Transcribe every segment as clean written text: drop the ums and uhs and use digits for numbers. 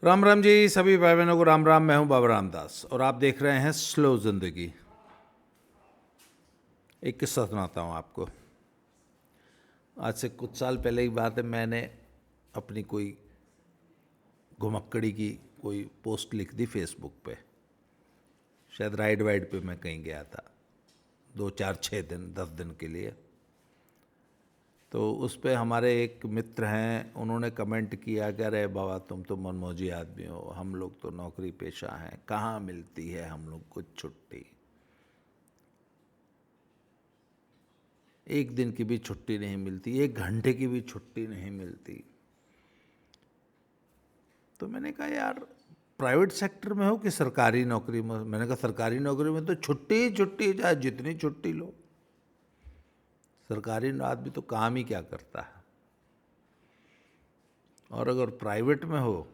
राम राम जी, सभी भाई बहनों को राम राम। मैं हूं बाबा रामदास और आप देख रहे हैं स्लो जिंदगी। एक किस्सा सुनाता हूं आपको। आज से कुछ साल पहले की बात है। मैंने अपनी कोई घुमक्कड़ी की कोई पोस्ट लिख दी फेसबुक पे। शायद राइड वाइड पे मैं कहीं गया था, 2 4 6 दिन 10 दिन के लिए। तो उस पे हमारे एक मित्र हैं, उन्होंने कमेंट किया कि अरे बाबा तुम तो मनमौजी आदमी हो, हम लोग तो नौकरी पेशा हैं, कहाँ मिलती है हम लोग को छुट्टी। 1 दिन की भी छुट्टी नहीं मिलती, 1 घंटे की भी छुट्टी नहीं मिलती। तो मैंने कहा यार, प्राइवेट सेक्टर में हो कि सरकारी नौकरी में। मैंने कहा सरकारी नौकरी में तो छुट्टी ही छुट्टी, चाहे जितनी छुट्टी लो। सरकारी आदमी तो काम ही क्या करता है। और अगर प्राइवेट में हो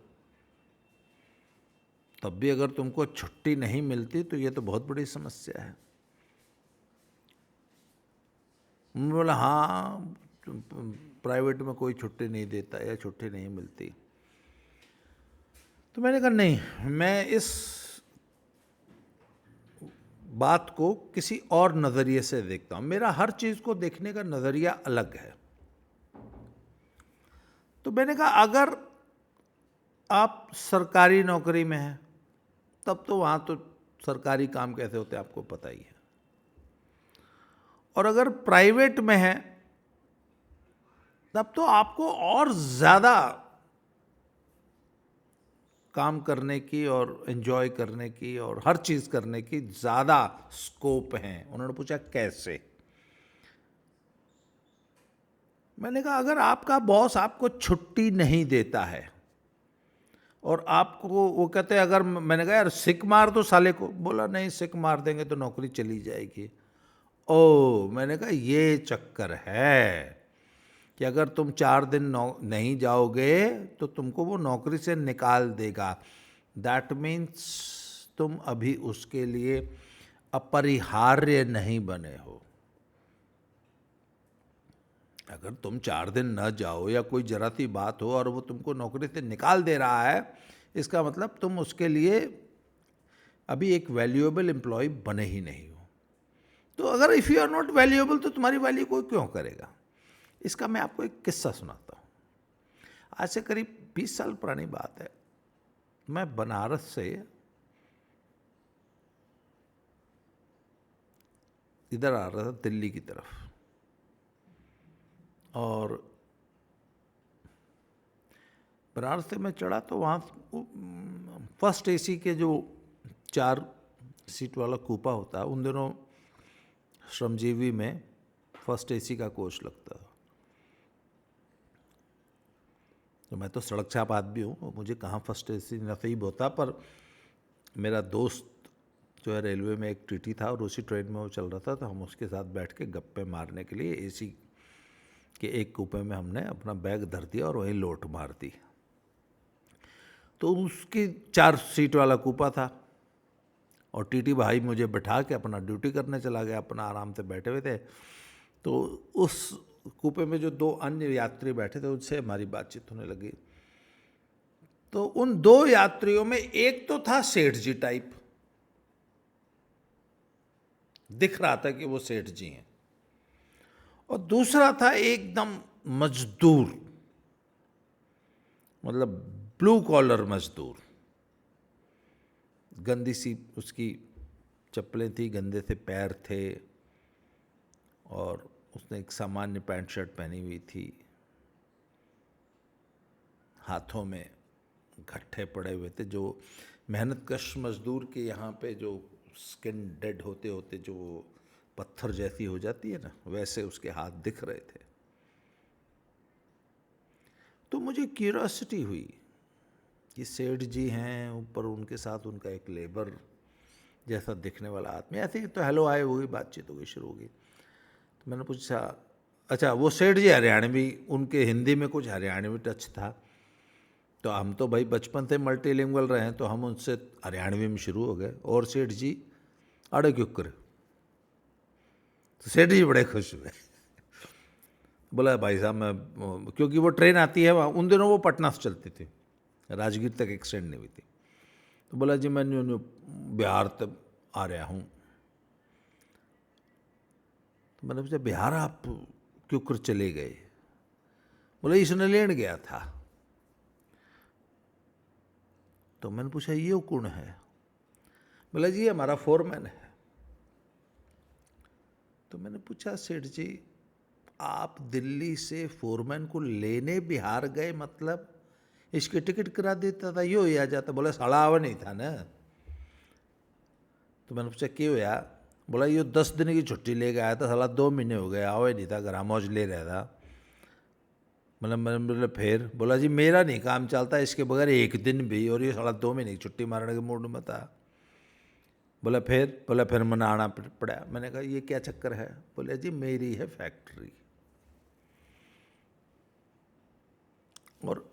तब भी अगर तुमको छुट्टी नहीं मिलती तो ये तो बहुत बड़ी समस्या है। उन्होंने बोला हाँ, प्राइवेट में कोई छुट्टी नहीं देता या छुट्टी नहीं मिलती। तो मैंने कहा नहीं, मैं इस बात को किसी और नज़रिए से देखता हूँ। मेरा हर चीज़ को देखने का नज़रिया अलग है। तो मैंने कहा अगर आप सरकारी नौकरी में हैं तब तो वहाँ तो सरकारी काम कैसे होते हैं आपको पता ही है। और अगर प्राइवेट में है तब तो आपको और ज़्यादा काम करने की और एंजॉय करने की और हर चीज़ करने की ज़्यादा स्कोप है। उन्होंने पूछा कैसे। मैंने कहा अगर आपका बॉस आपको छुट्टी नहीं देता है और आपको वो कहते हैं, अगर मैंने कहा यार सिक मार दो साले को, बोला नहीं सिक मार देंगे तो नौकरी चली जाएगी। ओ, मैंने कहा ये चक्कर है कि अगर तुम 4 दिन नहीं जाओगे तो तुमको वो नौकरी से निकाल देगा। दैट मीन्स तुम अभी उसके लिए अपरिहार्य नहीं बने हो। अगर तुम 4 दिन न जाओ या कोई जरा सी बात हो और वो तुमको नौकरी से निकाल दे रहा है, इसका मतलब तुम उसके लिए अभी एक वैल्यूएबल एम्प्लॉय बने ही नहीं हो। तो अगर if you are not valuable तो तुम्हारी वैल्यू कोई क्यों करेगा। इसका मैं आपको एक किस्सा सुनाता हूँ। आज से करीब 20 साल पुरानी बात है। मैं बनारस से इधर आ रहा था दिल्ली की तरफ, और बनारस से मैं चढ़ा तो वहाँ फर्स्ट एसी के जो 4 सीट वाला कूपा होता है, उन दिनों श्रमजीवी में फर्स्ट एसी का कोच लगता था। तो मैं तो सड़क छाप आदमी हूँ, मुझे कहाँ फर्स्ट एसी नसीब होता। पर मेरा दोस्त जो है रेलवे में एक टीटी था और उसी ट्रेन में वो चल रहा था, तो हम उसके साथ बैठ के गप्पे मारने के लिए एसी के एक कूपे में हमने अपना बैग धर दिया और वहीं लोट मार दी। तो उसकी 4 सीट वाला कूपा था और टीटी भाई मुझे बैठा के अपना ड्यूटी करने चला गया, अपना आराम से बैठे हुए थे। तो उस कूपे में जो 2 अन्य यात्री बैठे थे उनसे हमारी बातचीत होने लगी। तो उन 2 यात्रियों में एक तो था सेठ जी टाइप, दिख रहा था कि वो सेठ जी हैं, और दूसरा था एकदम मजदूर, मतलब ब्लू कॉलर मजदूर। गंदी सी उसकी चप्पलें थी, गंदे से पैर थे, और उसने एक सामान्य पैंट शर्ट पहनी हुई थी। हाथों में गट्ठे पड़े हुए थे, जो मेहनतकश मजदूर के यहाँ पे जो स्किन डेड होते होते जो पत्थर जैसी हो जाती है ना, वैसे उसके हाथ दिख रहे थे। तो मुझे क्यूरियोसिटी हुई कि सेठ जी हैं, ऊपर उनके साथ उनका एक लेबर जैसा दिखने वाला आदमी। ऐसे ही तो हेलो हाय हो गई, बातचीत हो गई, शुरू हो गई। तो मैंने पूछा अच्छा वो सेठ जी हरियाणवी, उनके हिंदी में कुछ हरियाणवी टच था। तो हम तो भाई बचपन से मल्टीलिंगुअल रहे हैं, तो हम उनसे हरियाणवी में शुरू हो गए। और सेठ जी अड़े क्यों करे। तो सेठ जी बड़े खुश हुए। बोला भाई साहब मैं, क्योंकि वो ट्रेन आती है वहाँ, उन दिनों वो पटना से चलती थी, राजगीर तक एक्सटेंड नहीं हुई थी। तो बोला जी मैं न्यू न्यू बिहार तक आ रहा हूँ। तो मैंने पूछा बिहार आप क्यों कर चले गए? बोला इसने लेने गया था। तो मैंने पूछा ये कौन है? बोला जी हमारा फोरमैन है। तो मैंने पूछा सेठ जी आप दिल्ली से फोरमैन को लेने बिहार गए, मतलब इसकी टिकट करा देता था यो ही आ जाता। बोला साला आवा नहीं था ना। तो मैंने पूछा क्यों यार? बोला यो 10 दिन की छुट्टी लेके आया था, साला 2 महीने हो गए आवा ही नहीं था, घर मौज ले रहा था। मतलब मैंने बोला फिर? बोला जी मेरा नहीं काम चलता इसके बगैर एक दिन भी, और ये साला 2 महीने की छुट्टी मारने के मूड में था। बोला फिर? बोला फिर मैंने आना पड़ा। मैंने कहा ये क्या चक्कर है? बोले जी मेरी है फैक्ट्री और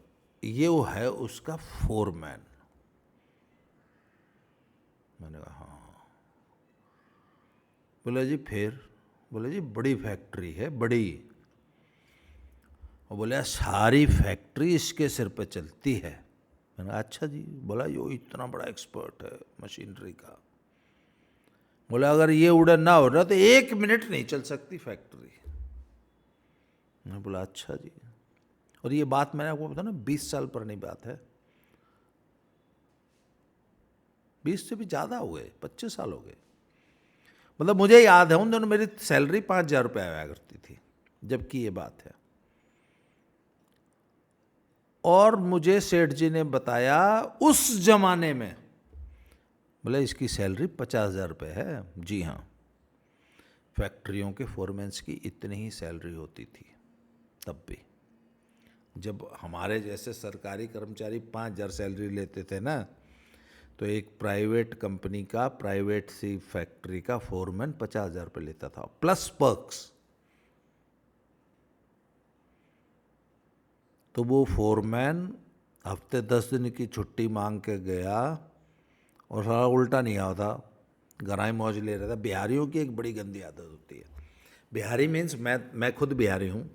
ये वो है उसका फोरमैन। मैंने कहा हाँ। बोला जी फिर? बोले जी बड़ी फैक्ट्री है बड़ी। और बोले सारी फैक्ट्री इसके सिर पे चलती है। मैंने कहा अच्छा जी। बोला यो इतना बड़ा एक्सपर्ट है मशीनरी का। बोला अगर ये उड़न ना हो रहा तो 1 मिनट नहीं चल सकती फैक्ट्री। मैंने बोला अच्छा जी। और ये बात मैंने आपको बताया ना 20 साल पुरानी बात है, 20 से भी ज़्यादा हो गए, 25 साल हो गए। मतलब मुझे याद है उन दिनों मेरी सैलरी 5,000 रुपये आया करती थी जबकि ये बात है। और मुझे सेठ जी ने बताया उस जमाने में, बोले इसकी सैलरी 50,000 रुपये है। जी हाँ, फैक्ट्रियों के फोरमैन्स की इतनी ही सैलरी होती थी तब भी। जब हमारे जैसे सरकारी कर्मचारी 5,000 सैलरी लेते थे ना, तो एक प्राइवेट कंपनी का प्राइवेट सी फैक्ट्री का फोरमैन 50,000 रुपये लेता था प्लस पर्क्स। तो वो फोरमैन हफ्ते 10 दिन की छुट्टी मांग के गया और सारा उल्टा नहीं आया था, गराई मौज ले रहा था। बिहारियों की एक बड़ी गंदी आदत होती है। बिहारी मीन्स मैं खुद बिहारी हूँ,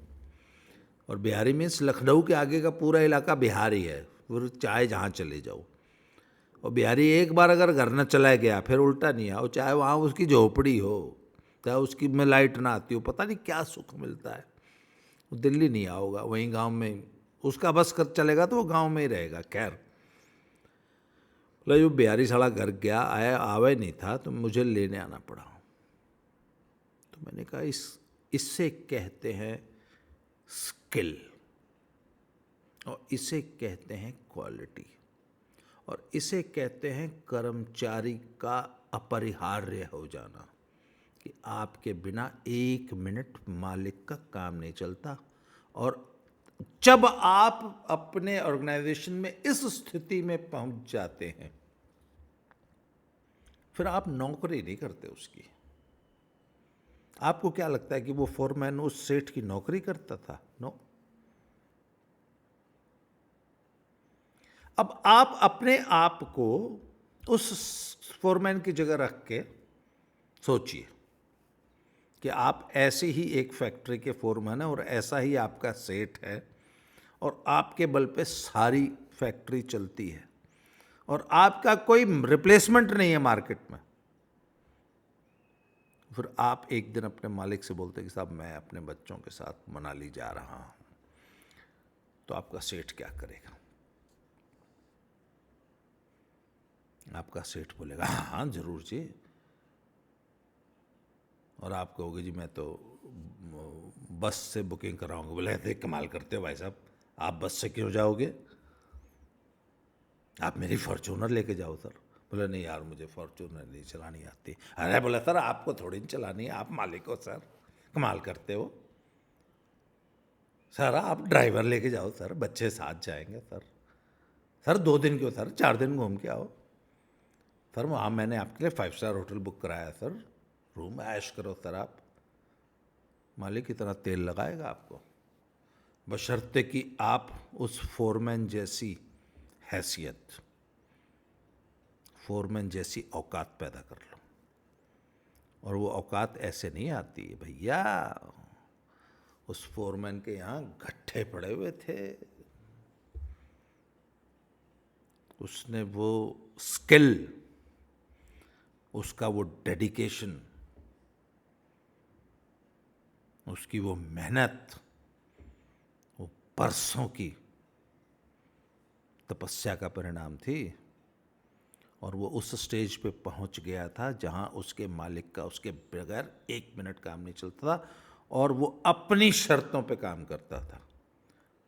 और बिहारी मीन्स लखनऊ के आगे का पूरा इलाका बिहारी है, फिर चाहे जहाँ चले जाओ। और बिहारी एक बार अगर घर न चला गया फिर उल्टा नहीं आओ, चाहे वहाँ उसकी झोपड़ी हो, चाहे उसकी में लाइट ना आती हो, पता नहीं क्या सुख मिलता है। वो दिल्ली नहीं आओगा, वहीं गांव में उसका बस कर चलेगा तो वो गांव में ही रहेगा। खैर बोला जो बिहारी साला घर गया आया आवे नहीं था तो मुझे लेने आना पड़ा। तो मैंने कहा इससे कहते हैं स्किल और इसे कहते हैं क्वालिटी और इसे कहते हैं कर्मचारी का अपरिहार्य हो जाना, कि आपके बिना 1 मिनट मालिक का काम नहीं चलता। और जब आप अपने ऑर्गेनाइजेशन में इस स्थिति में पहुंच जाते हैं फिर आप नौकरी नहीं करते उसकी। आपको क्या लगता है कि वो फोरमैन उस सेठ की नौकरी करता था? नो। अब आप अपने आप को उस फोरमैन की जगह रख के सोचिए कि आप ऐसे ही एक फैक्ट्री के फोरमैन हैं और ऐसा ही आपका सेठ है और आपके बल पे सारी फैक्ट्री चलती है और आपका कोई रिप्लेसमेंट नहीं है मार्केट में। फिर आप एक दिन अपने मालिक से बोलते कि साहब मैं अपने बच्चों के साथ मनाली जा रहा हूँ, तो आपका सेठ क्या करेगा? आपका सेठ बोलेगा हाँ हाँ जरूर जी। और आप कहोगे जी मैं तो बस से बुकिंग कराऊंगा। बोले देख कमाल करते हो भाई साहब, आप बस से क्यों जाओगे? आप मेरी फॉर्चूनर लेके जाओ सर। बोले नहीं यार मुझे फॉर्चूनर नहीं चलानी आती। अरे बोला सर आपको थोड़ी चलानी है, आप मालिक हो सर, कमाल करते हो सर। आप ड्राइवर लेके जाओ सर, बच्चे साथ जाएंगे सर। सर 2 दिन क्यों सर, 4 दिन घूम के आओ सर। वहाँ मैंने आपके लिए 5 स्टार होटल बुक कराया सर, रूम ऐश करो सर। आप मालिक की तरह तेल लगाएगा आपको, बशर्ते कि आप उस फोरमैन जैसी हैसियत, फोरमैन जैसी औकात पैदा कर लो। और वो औकात ऐसे नहीं आती है भैया। उस फोरमैन के यहाँ गट्ठे पड़े हुए थे, उसने वो स्किल, उसका वो डेडिकेशन, उसकी वो मेहनत, वो बरसों की तपस्या का परिणाम थी। और वो उस स्टेज पे पहुंच गया था जहां उसके मालिक का उसके बगैर 1 मिनट काम नहीं चलता था, और वो अपनी शर्तों पे काम करता था।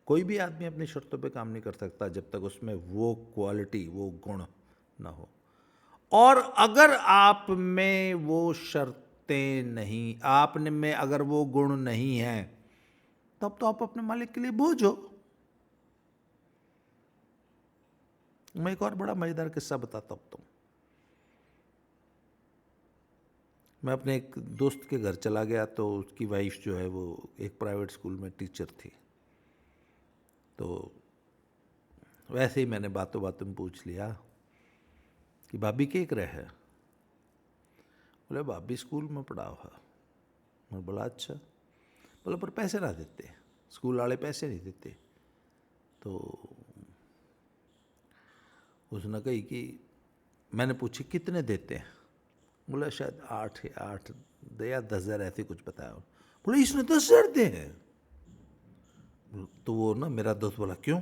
कोई भी आदमी अपनी शर्तों पे काम नहीं कर सकता जब तक उसमें वो क्वालिटी, वो गुण ना हो। और अगर आप में वो शर्तें नहीं, आपने में अगर वो गुण नहीं है, तब तो आप अपने मालिक के लिए बोझ हो। मैं एक और बड़ा मजेदार किस्सा बताता हूँ। मैं अपने एक दोस्त के घर चला गया, तो उसकी वाइफ जो है वो एक प्राइवेट स्कूल में टीचर थी। तो वैसे ही मैंने बातों बातों में पूछ लिया कि भाभी के रहे है। बोले भाभी स्कूल में पढ़ा हुआ। मैं बोला अच्छा। बोले पर पैसे ना देते, स्कूल वाले पैसे नहीं देते। तो उसने कही कि मैंने पूछी कितने देते हैं। बोला शायद 8 या 10,000 ऐसे कुछ बताया। बोले इसने 10,000 दे हैं। तो वो ना मेरा दोस्त बोला क्यों?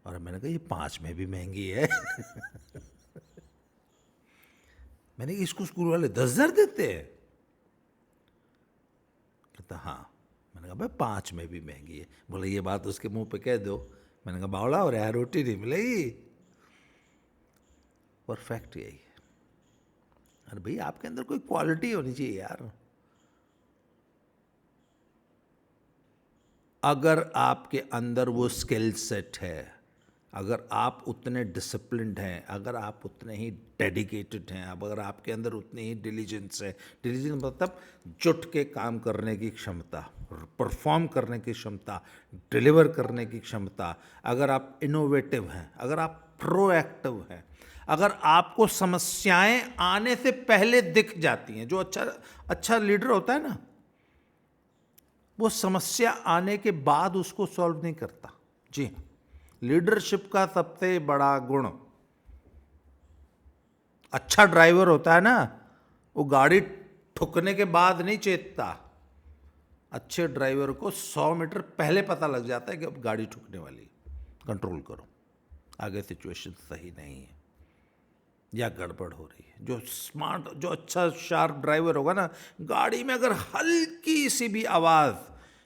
और मैंने कहा ये 5 में भी महंगी है। मैंने कहा इसको स्कूल वाले 10,000 देते हैं? कहता हाँ। मैंने कहा भाई 5 में भी महंगी है। बोले ये बात उसके मुंह पे कह दो। मैंने कहा बावला हो रहा है, रोटी नहीं मिलेगी। परफेक्ट यही है। अरे भाई आपके अंदर कोई क्वालिटी होनी चाहिए यार। अगर आपके अंदर वो स्किल सेट है, अगर आप उतने डिसिप्लिन्ड हैं, अगर आप उतने ही डेडिकेटेड हैं, अब अगर आपके अंदर उतनी ही डिलीजेंस है, डिलीजेंस मतलब जुट के काम करने की क्षमता, परफॉर्म करने की क्षमता, डिलीवर करने की क्षमता, अगर आप इनोवेटिव हैं, अगर आप प्रोएक्टिव हैं, अगर आपको समस्याएं आने से पहले दिख जाती हैं। जो अच्छा लीडर होता है ना, वो समस्या आने के बाद उसको सॉल्व नहीं करता। जी हाँ, लीडरशिप का सबसे बड़ा गुण, अच्छा ड्राइवर होता है ना, वो गाड़ी ठुकने के बाद नहीं चेतता। अच्छे ड्राइवर को 100 मीटर पहले पता लग जाता है कि अब गाड़ी ठुकने वाली, कंट्रोल करो, आगे सिचुएशन सही नहीं है या गड़बड़ हो रही है। जो स्मार्ट, जो अच्छा शार्प ड्राइवर होगा ना, गाड़ी में अगर हल्की सी भी आवाज़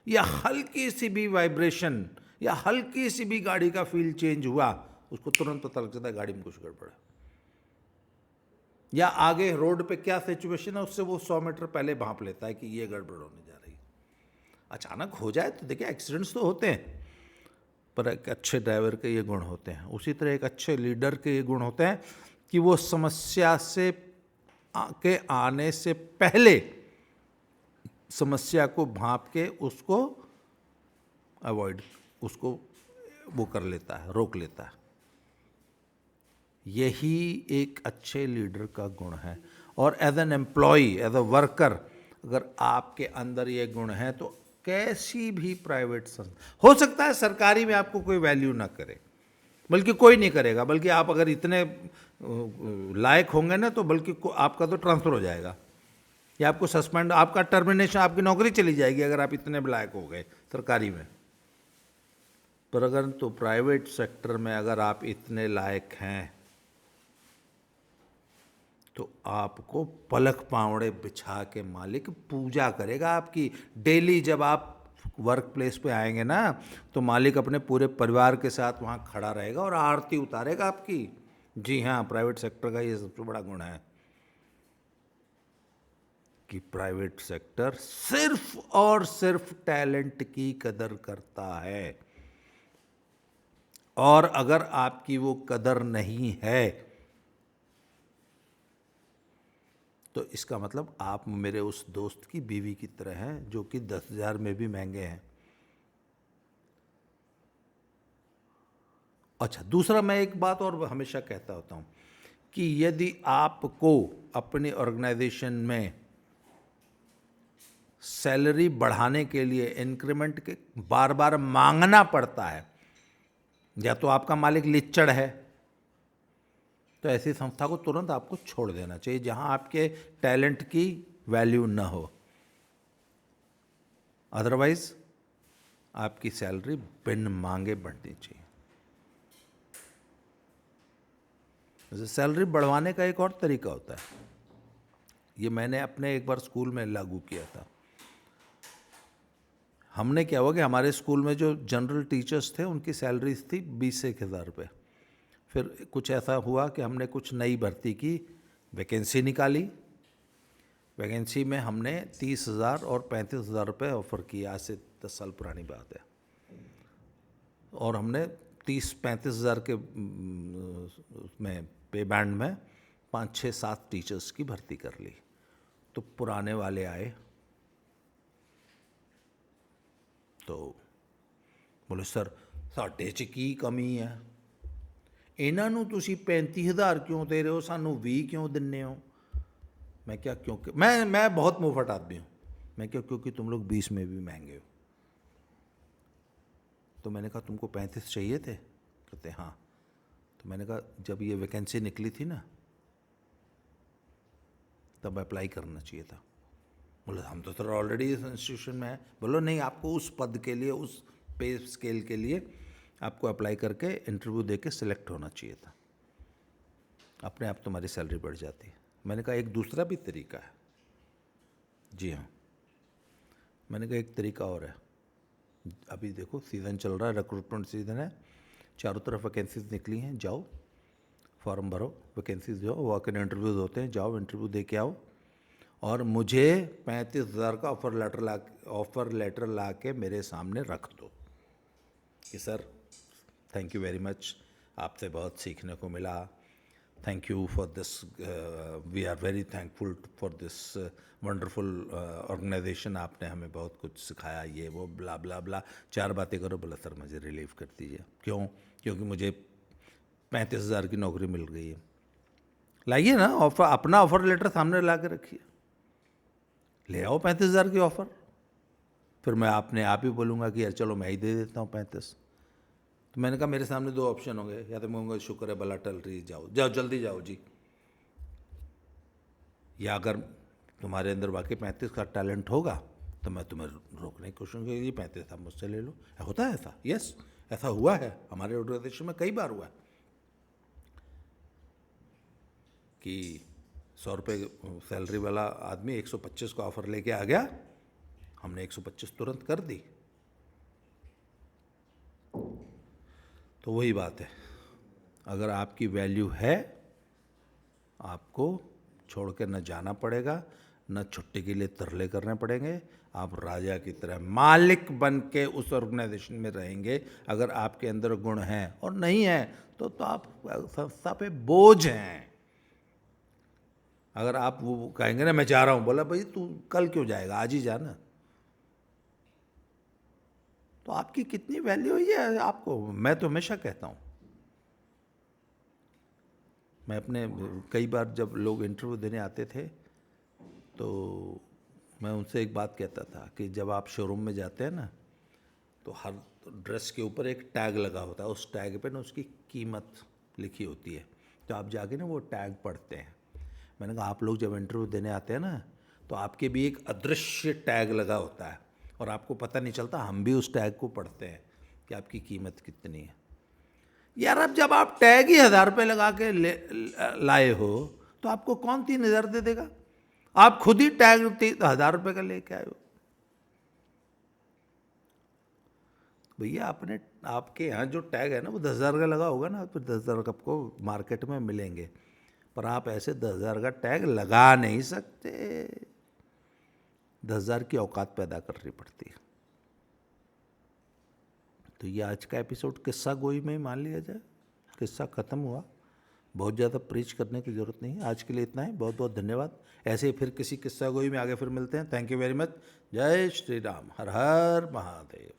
या हल्की सी भी वाइब्रेशन या हल्की सी भी गाड़ी का फील चेंज हुआ, उसको तुरंत पता लग जाता है गाड़ी में कुछ गड़बड़ है। या आगे रोड पे क्या सिचुएशन है, उससे वो 100 मीटर पहले भांप लेता है कि ये गड़बड़ होने जा रही है। अचानक हो जाए तो देखिए एक्सीडेंट्स तो होते हैं, पर एक अच्छे ड्राइवर के ये गुण होते हैं। उसी तरह एक अच्छे लीडर के ये गुण होते हैं कि वो समस्या से के आने से पहले समस्या को भांप के उसको अवॉइड, उसको वो कर लेता है, रोक लेता है। यही एक अच्छे लीडर का गुण है। और as an employ, as a worker, अगर आपके अंदर ये गुण है तो कैसी भी प्राइवेट संस्था, हो सकता है सरकारी में आपको कोई वैल्यू ना करे, बल्कि कोई नहीं करेगा, बल्कि आप अगर इतने लायक होंगे ना तो बल्कि आपका तो ट्रांसफ़र हो जाएगा या आपको सस्पेंड, आपका टर्मिनेशन, आपकी नौकरी चली जाएगी अगर आप इतने लायक हो गए सरकारी में। पर अगर तो प्राइवेट सेक्टर में अगर आप इतने लायक हैं तो आपको पलक पावड़े बिछा के मालिक पूजा करेगा आपकी। डेली जब आप वर्क प्लेस पे आएंगे ना, तो मालिक अपने पूरे परिवार के साथ वहाँ खड़ा रहेगा और आरती उतारेगा आपकी। जी हाँ, प्राइवेट सेक्टर का ये सबसे बड़ा गुण है कि प्राइवेट सेक्टर सिर्फ और सिर्फ टैलेंट की कदर करता है। और अगर आपकी वो कदर नहीं है तो इसका मतलब आप मेरे उस दोस्त की बीवी की तरह हैं जो कि 10,000 में भी महंगे हैं। अच्छा, दूसरा मैं एक बात और हमेशा कहता होता हूँ कि यदि आपको अपनी ऑर्गेनाइजेशन में सैलरी बढ़ाने के लिए इंक्रीमेंट के बार बार मांगना पड़ता है, या तो आपका मालिक लिच्चड़ है तो ऐसी संस्था को तुरंत आपको छोड़ देना चाहिए जहां आपके टैलेंट की वैल्यू न हो। अदरवाइज आपकी सैलरी बिन मांगे बढ़नी चाहिए। जैसे सैलरी बढ़वाने का एक और तरीका होता है, ये मैंने अपने एक बार स्कूल में लागू किया था। हमने क्या हुआ कि हमारे स्कूल में जो जनरल टीचर्स थे उनकी सैलरीज थी 20 से 1,000 रुपये। फिर कुछ ऐसा हुआ कि हमने कुछ नई भर्ती की, वैकेंसी निकाली। वैकेंसी में हमने 30,000 और 35,000 रुपये ऑफ़र किए। आज से 10 साल पुरानी बात है। और हमने 30-35,000 के में पे बैंड में 5-6-7 टीचर्स की भर्ती कर ली। तो पुराने वाले आए तो बोले सर साढ़े च की कमी है, इन्हां नूं तुसीं 35,000 क्यों दे रहे हो, सानू 20 क्यों दिन्ने हो। मैं क्या, क्योंकि मैं बहुत मुंहफट आदमी हूँ। मैं क्या, क्योंकि तुम लोग 20 में भी महंगे हो। तो मैंने कहा तुमको 35 चाहिए थे? कहते हाँ। तो मैंने कहा जब ये वैकेंसी निकली थी ना तब अप्लाई करना चाहिए था। बोले हम तो सर ऑलरेडी इस इंस्टीट्यूशन में है। बोलो नहीं, आपको उस पद के लिए, उस पे स्केल के लिए आपको अप्लाई करके इंटरव्यू दे के सिलेक्ट होना चाहिए था। अपने आप तुम्हारी सैलरी बढ़ जाती है। मैंने कहा एक दूसरा भी तरीका है। जी हाँ, मैंने कहा एक तरीका और है। अभी देखो सीज़न चल रहा है, रिक्रूटमेंट सीज़न है, चारों तरफ वैकेंसीज निकली हैं, जाओ फॉर्म भरो, वैकेंसीज जाओ, वॉक इन इंटरव्यूज़ होते हैं, जाओ इंटरव्यू दे के आओ और मुझे 35,000 का ऑफ़र लेटर ला के मेरे सामने रख दो कि sir thank you very much, आपसे बहुत सीखने को मिला, thank you for this, we are very thankful for this wonderful organisation, आपने हमें बहुत कुछ सिखाया, ये वो ब्ला ब्ला ब्ला, 4 बातें करो। बोला सर मुझे रिलीव कर दीजिए। क्यों? क्योंकि मुझे 35,000 की नौकरी मिल गई है। लाइए ना ऑफर, अपना ऑफर लेटर सामने ला के रखिए, ले आओ 35,000 की ऑफ़र। फिर मैं अपने आप ही बोलूँगा कि यार चलो मैं ही दे देता हूँ 35। तो मैंने कहा मेरे सामने 2 ऑप्शन होंगे, या तो मैं कहूँगा शुक्र है भला टल रही, जाओ जाओ जल्दी जाओ जी, या अगर तुम्हारे अंदर वाकई 35 का टैलेंट होगा तो मैं तुम्हें रोकने की कोशिश करूँगी, ये 35 आप मुझसे ले लो। होता है ऐसा, यस ऐसा हुआ है हमारे ऑर्गेनाइजेशन में, कई बार हुआ है कि 100 रुपये सैलरी वाला आदमी 125 का ऑफ़र लेके आ गया, हमने 125 तुरंत कर दी। तो वही बात है, अगर आपकी वैल्यू है आपको छोड़ कर न जाना पड़ेगा, न छुट्टी के लिए तरले करने पड़ेंगे। आप राजा की तरह मालिक बन के उस ऑर्गेनाइजेशन में रहेंगे अगर आपके अंदर गुण हैं, और नहीं है तो आप संस्था पे बोझ हैं। अगर आप वो कहेंगे ना मैं जा रहा हूँ, बोला भाई तू कल क्यों जाएगा, आज ही जाना, तो आपकी कितनी वैल्यू है आपको। मैं तो हमेशा कहता हूँ, मैं अपने कई बार जब लोग इंटरव्यू देने आते थे तो मैं उनसे एक बात कहता था कि जब आप शोरूम में जाते हैं ना तो हर ड्रेस के ऊपर एक टैग लगा होता है, उस टैग पे ना उसकी कीमत लिखी होती है, तो आप जाके ना वो टैग पढ़ते हैं। मैंने कहा आप लोग जब इंटरव्यू देने आते हैं ना तो आपके भी एक अदृश्य टैग लगा होता है और आपको पता नहीं चलता, हम भी उस टैग को पढ़ते हैं कि आपकी कीमत कितनी है। यार अब जब आप टैग ही 1,000 रुपये लगा के लाए हो तो आपको कौन 3,000 दे देगा? आप खुद ही टैग 1,000 रुपये का लेके आए हो। भैया आपने, आपके यहाँ जो टैग है ना वो 10,000 का लगा होगा ना, फिर 10,000 का आपको मार्केट में मिलेंगे, पर आप ऐसे 10,000 का टैग लगा नहीं सकते। 10,000 की औकात पैदा करनी पड़ती है। तो ये आज का एपिसोड किस्सा गोई में ही मान लिया जाए, किस्सा ख़त्म हुआ, बहुत ज़्यादा प्रीच करने की ज़रूरत नहीं है। आज के लिए इतना ही, बहुत बहुत धन्यवाद। ऐसे ही फिर किसी किस्सा गोई में आगे फिर मिलते हैं। Thank you very much. जय श्री राम, हर हर महादेव।